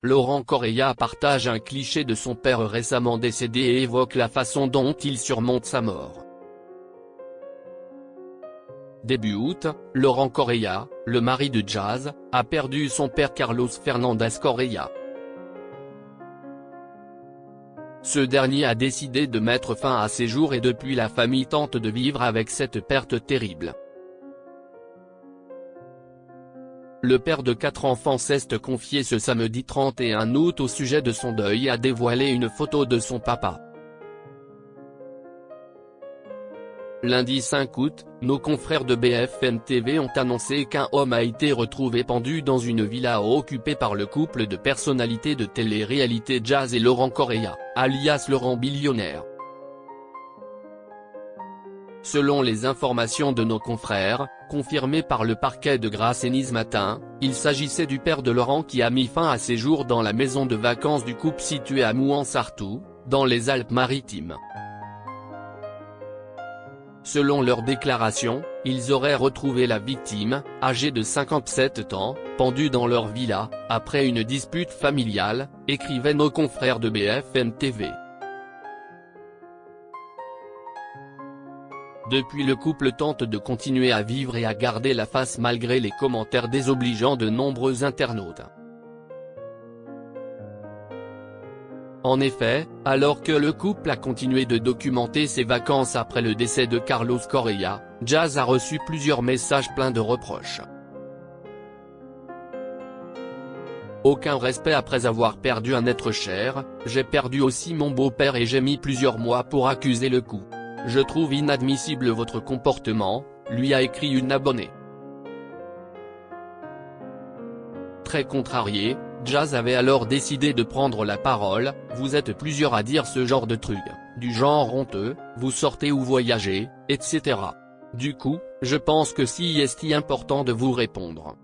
Laurent Correia partage un cliché de son père récemment décédé et évoque la façon dont il surmonte sa mort. Début août, Laurent Correia, le mari de Jazz, a perdu son père Carlos Fernandez Correia. Ce dernier a décidé de mettre fin à ses jours et depuis la famille tente de vivre avec cette perte terrible. Le père de 4 enfants s'est confié ce samedi 31 août au sujet de son deuil et a dévoilé une photo de son papa. Lundi 5 août, nos confrères de BFM TV ont annoncé qu'un homme a été retrouvé pendu dans une villa occupée par le couple de personnalités de télé-réalité Jazz et Laurent Correia, alias Laurent Billionnaire. Selon les informations de nos confrères, confirmées par le parquet de Grassigny ce matin, il s'agissait du père de Laurent qui a mis fin à ses jours dans la maison de vacances du couple située à Mouans-Sartoux, dans les Alpes-Maritimes. Selon leurs déclarations, ils auraient retrouvé la victime, âgée de 57 ans, pendue dans leur villa, après une dispute familiale, écrivaient nos confrères de BFM TV. Depuis, le couple tente de continuer à vivre et à garder la face malgré les commentaires désobligeants de nombreux internautes. En effet, alors que le couple a continué de documenter ses vacances après le décès de Carlos Correia, Jazz a reçu plusieurs messages pleins de reproches. Aucun respect après avoir perdu un être cher, j'ai perdu aussi mon beau-père et j'ai mis plusieurs mois pour accuser le coup. Je trouve inadmissible votre comportement, lui a écrit une abonnée. Très contrarié, Jazz avait alors décidé de prendre la parole. Vous êtes plusieurs à dire ce genre de trucs, du genre honteux, vous sortez ou voyagez, etc. Du coup, je pense que si est important de vous répondre.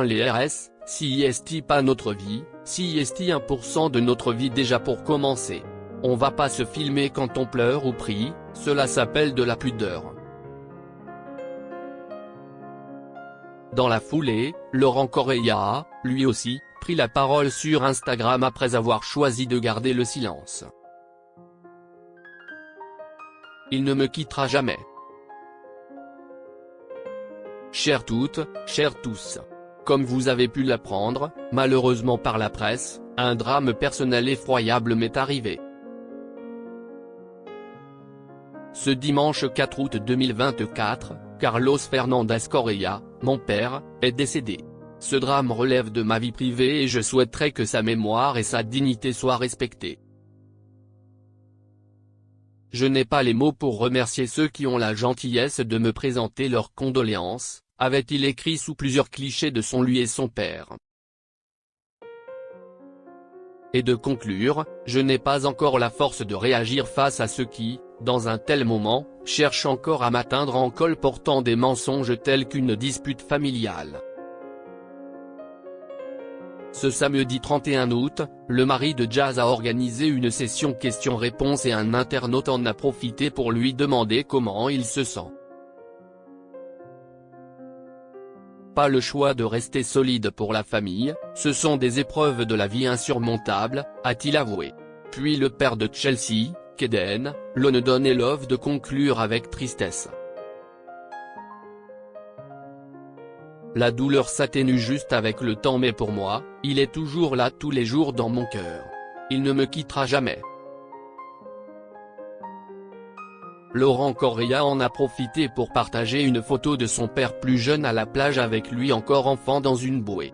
Les RS, si est pas notre vie, si est 1% de notre vie déjà pour commencer. On va pas se filmer quand on pleure ou prie, cela s'appelle de la pudeur. Dans la foulée, Laurent Correia a, lui aussi, pris la parole sur Instagram après avoir choisi de garder le silence. Il ne me quittera jamais. Chères toutes, chers tous. Comme vous avez pu l'apprendre, malheureusement par la presse, un drame personnel effroyable m'est arrivé. Ce dimanche 4 août 2024, Carlos Fernandez Correia, mon père, est décédé. Ce drame relève de ma vie privée et je souhaiterais que sa mémoire et sa dignité soient respectées. Je n'ai pas les mots pour remercier ceux qui ont la gentillesse de me présenter leurs condoléances, avait-il écrit sous plusieurs clichés de lui et son père. Et de conclure, je n'ai pas encore la force de réagir face à ceux qui, dans un tel moment, cherchent encore à m'atteindre en colportant des mensonges tels qu'une dispute familiale. Ce samedi 31 août, le mari de Jazz a organisé une session questions-réponses et un internaute en a profité pour lui demander comment il se sent. Pas le choix de rester solide pour la famille, ce sont des épreuves de la vie insurmontables, a-t-il avoué. Puis le père de Chelsea, Keden, ne donnait l'offre de conclure avec tristesse. La douleur s'atténue juste avec le temps mais pour moi, il est toujours là tous les jours dans mon cœur. Il ne me quittera jamais. Laurent Correia en a profité pour partager une photo de son père plus jeune à la plage avec lui encore enfant dans une bouée.